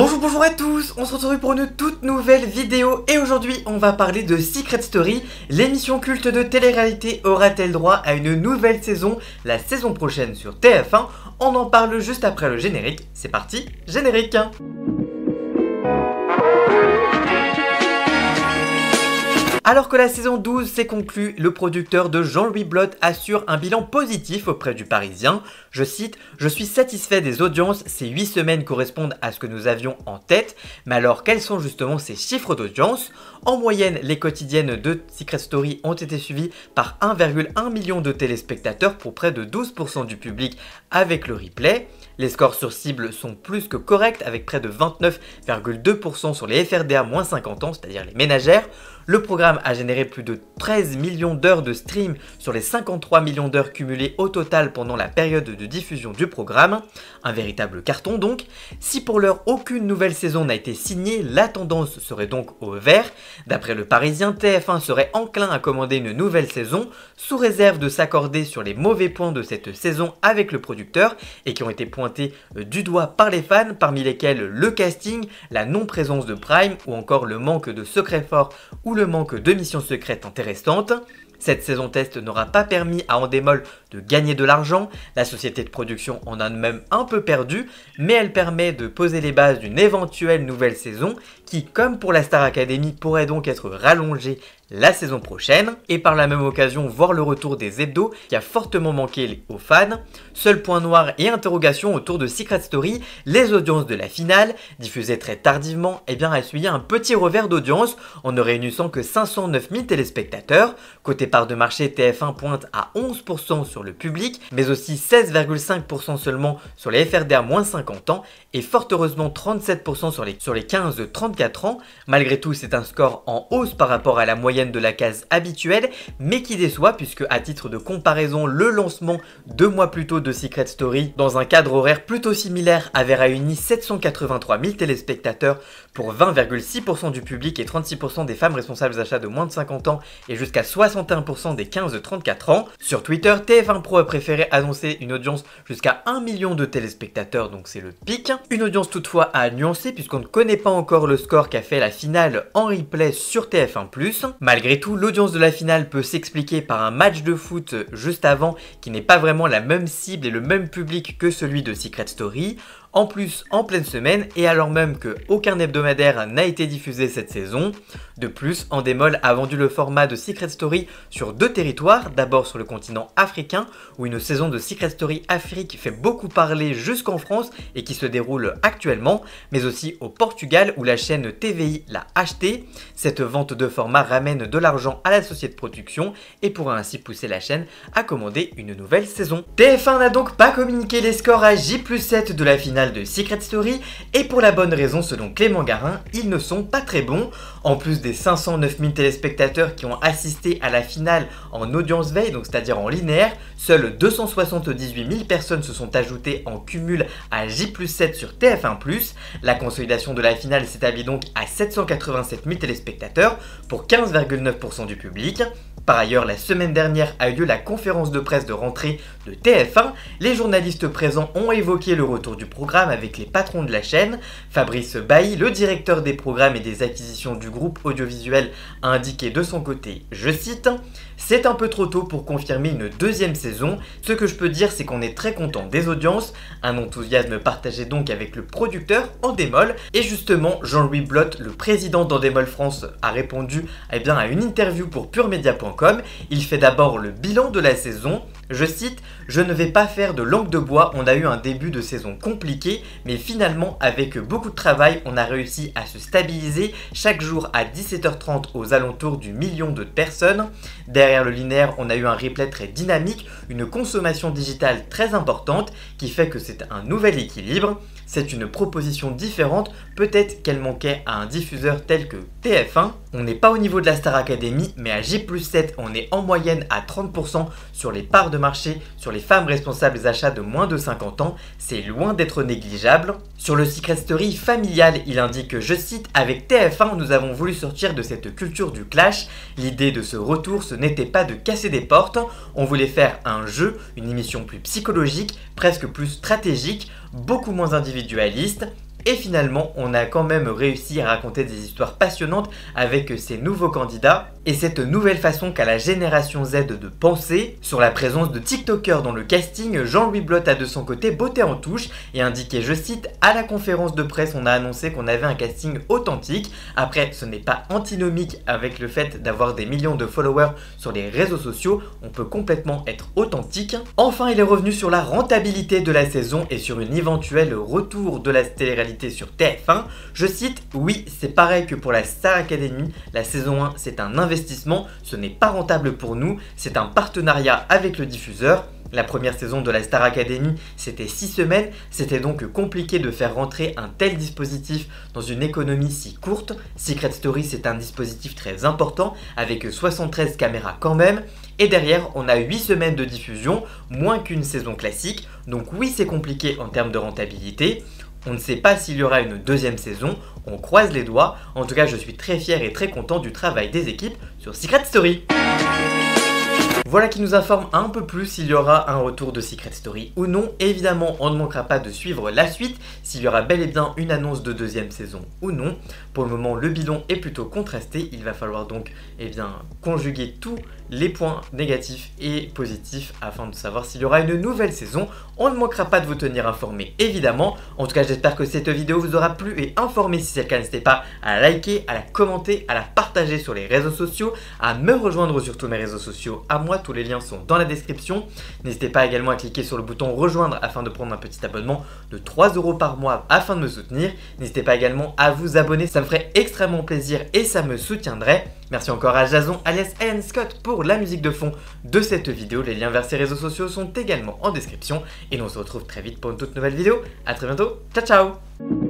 Bonjour à tous, on se retrouve pour une toute nouvelle vidéo et aujourd'hui on va parler de Secret Story. L'émission culte de télé-réalité aura-t-elle droit à une nouvelle saison la saison prochaine sur TF1? On en parle juste après le générique. C'est parti, générique! Alors que la saison 12 s'est conclue, le producteur de Jean-Louis Blotte assure un bilan positif auprès du Parisien. Je cite « Je suis satisfait des audiences, ces 8 semaines correspondent à ce que nous avions en tête, mais alors quels sont justement ces chiffres d'audience ?» En moyenne, les quotidiennes de Secret Story ont été suivies par 1,1 million de téléspectateurs pour près de 12% du public avec le replay. Les scores sur cible sont plus que corrects avec près de 29,2% sur les FRDA moins 50 ans, c'est-à-dire les ménagères. Le programme a généré plus de 13 millions d'heures de stream sur les 53 millions d'heures cumulées au total pendant la période de diffusion du programme. Un véritable carton donc. Si pour l'heure aucune nouvelle saison n'a été signée, la tendance serait donc au vert. D'après le Parisien, TF1 serait enclin à commander une nouvelle saison, sous réserve de s'accorder sur les mauvais points de cette saison avec le producteur et qui ont été pointés du doigt par les fans, parmi lesquels le casting, la non-présence de Prime ou encore le manque de secrets forts ou le manque de missions secrètes intéressantes. Cette saison test n'aura pas permis à Endemol de gagner de l'argent, la société de production en a même un peu perdu, mais elle permet de poser les bases d'une éventuelle nouvelle saison qui, comme pour la Star Academy, pourrait donc être rallongée la saison prochaine, et par la même occasion voir le retour des hebdos qui a fortement manqué aux fans. Seul point noir et interrogation autour de Secret Story, les audiences de la finale, diffusées très tardivement, a essuyé un petit revers d'audience en ne réunissant que 509 000 téléspectateurs. Côté part de marché, TF1 pointe à 11% sur le public, mais aussi 16,5% seulement sur les FRDA moins 50 ans, et fort heureusement 37% sur les 15-34 ans. Malgré tout, c'est un score en hausse par rapport à la moyenne de la case habituelle, mais qui déçoit puisque à titre de comparaison, le lancement 2 mois plus tôt de Secret Story dans un cadre horaire plutôt similaire avait réuni 783 000 téléspectateurs pour 20,6% du public et 36% des femmes responsables d'achat de moins de 50 ans et jusqu'à 61% des 15-34 ans. Sur Twitter, TF1 Pro a préféré annoncer une audience jusqu'à 1 million de téléspectateurs, donc c'est le pic. Une audience toutefois à nuancer puisqu'on ne connaît pas encore le score qu'a fait la finale en replay sur TF1+. Malgré tout, l'audience de la finale peut s'expliquer par un match de foot juste avant qui n'est pas vraiment la même cible et le même public que celui de Secret Story. En plus, en pleine semaine, et alors même qu'aucun hebdomadaire n'a été diffusé cette saison. De plus, Endemol a vendu le format de Secret Story sur 2 territoires, d'abord sur le continent africain, où une saison de Secret Story Afrique fait beaucoup parler jusqu'en France et qui se déroule actuellement, mais aussi au Portugal où la chaîne TVI l'a acheté. Cette vente de format ramène de l'argent à la société de production et pourra ainsi pousser la chaîne à commander une nouvelle saison. TF1 n'a donc pas communiqué les scores à J+7 de la finale de Secret Story et pour la bonne raison, selon Clément Garin, ils ne sont pas très bons. En plus des 509 000 téléspectateurs qui ont assisté à la finale en audience veille, donc c'est-à-dire en linéaire, seules 278 000 personnes se sont ajoutées en cumul à J+7 sur TF1+. La consolidation de la finale s'établit donc à 787 000 téléspectateurs pour 15,9% du public. Par ailleurs, la semaine dernière a eu lieu la conférence de presse de rentrée de TF1. Les journalistes présents ont évoqué le retour du programme avec les patrons de la chaîne. Fabrice Bailly, le directeur des programmes et des acquisitions du groupe audiovisuel, a indiqué de son côté, je cite « C'est un peu trop tôt pour confirmer une deuxième saison. Ce que je peux dire, c'est qu'on est très content des audiences. » Un enthousiasme partagé donc avec le producteur Endemol. Et justement, Jean-Louis Blotte, le président d'Endemol France, a répondu à une interview pour puremedia.com. Il fait d'abord le bilan de la saison. Je cite « Je ne vais pas faire de langue de bois, on a eu un début de saison compliqué, mais finalement avec beaucoup de travail, on a réussi à se stabiliser chaque jour à 17h30 aux alentours du million de personnes. Derrière le linéaire, on a eu un replay très dynamique, une consommation digitale très importante qui fait que c'est un nouvel équilibre. C'est une proposition différente, peut-être qu'elle manquait à un diffuseur tel que TF1. On n'est pas au niveau de la Star Academy, mais à J+7, on est en moyenne à 30% sur les parts de marché sur les femmes responsables d'achat de moins de 50 ans. C'est loin d'être négligeable. Sur le Secret Story familial, il indique, je cite, « Avec TF1, nous avons voulu sortir de cette culture du clash. L'idée de ce retour, ce n'était pas de casser des portes. On voulait faire un jeu, une émission plus psychologique, presque plus stratégique, beaucoup moins individualiste. Et finalement, on a quand même réussi à raconter des histoires passionnantes avec ces nouveaux candidats et cette nouvelle façon qu'a la génération Z de penser. Sur la présence de TikTokers dans le casting, Jean-Louis Blotte a de son côté botté en touche et indiqué, je cite, « À la conférence de presse, on a annoncé qu'on avait un casting authentique. Après, ce n'est pas antinomique avec le fait d'avoir des millions de followers sur les réseaux sociaux, on peut complètement être authentique. » Enfin, il est revenu sur la rentabilité de la saison et sur une éventuelle retour de la télé-réalité sur TF1. Je cite, « Oui, c'est pareil que pour la Star Academy, la saison 1 c'est un investissement, ce n'est pas rentable pour nous, c'est un partenariat avec le diffuseur. La première saison de la Star Academy, c'était 6 semaines, c'était donc compliqué de faire rentrer un tel dispositif dans une économie si courte. Secret Story, c'est un dispositif très important, avec 73 caméras quand même. Et derrière, on a 8 semaines de diffusion, moins qu'une saison classique. Donc oui, c'est compliqué en termes de rentabilité. On ne sait pas s'il y aura une deuxième saison, on croise les doigts. En tout cas, je suis très fier et très content du travail des équipes sur Secret Story. Voilà qui nous informe un peu plus s'il y aura un retour de Secret Story ou non. Évidemment, on ne manquera pas de suivre la suite, s'il y aura bel et bien une annonce de deuxième saison ou non. Pour le moment, le bilan est plutôt contrasté. Il va falloir donc conjuguer tous les points négatifs et positifs afin de savoir s'il y aura une nouvelle saison. On ne manquera pas de vous tenir informé, évidemment. En tout cas, j'espère que cette vidéo vous aura plu et informé. Si c'est le cas, n'hésitez pas à la liker, à la commenter, à la partager sur les réseaux sociaux, à me rejoindre sur tous mes réseaux sociaux à moi. Tous les liens sont dans la description. N'hésitez pas également à cliquer sur le bouton rejoindre afin de prendre un petit abonnement de 3 € par mois afin de me soutenir. N'hésitez pas également à vous abonner, ça me ferait extrêmement plaisir et ça me soutiendrait. Merci encore à Jason alias Alan Scott pour la musique de fond de cette vidéo. Les liens vers ses réseaux sociaux sont également en description. Et nous on se retrouve très vite pour une toute nouvelle vidéo. A très bientôt, ciao ciao.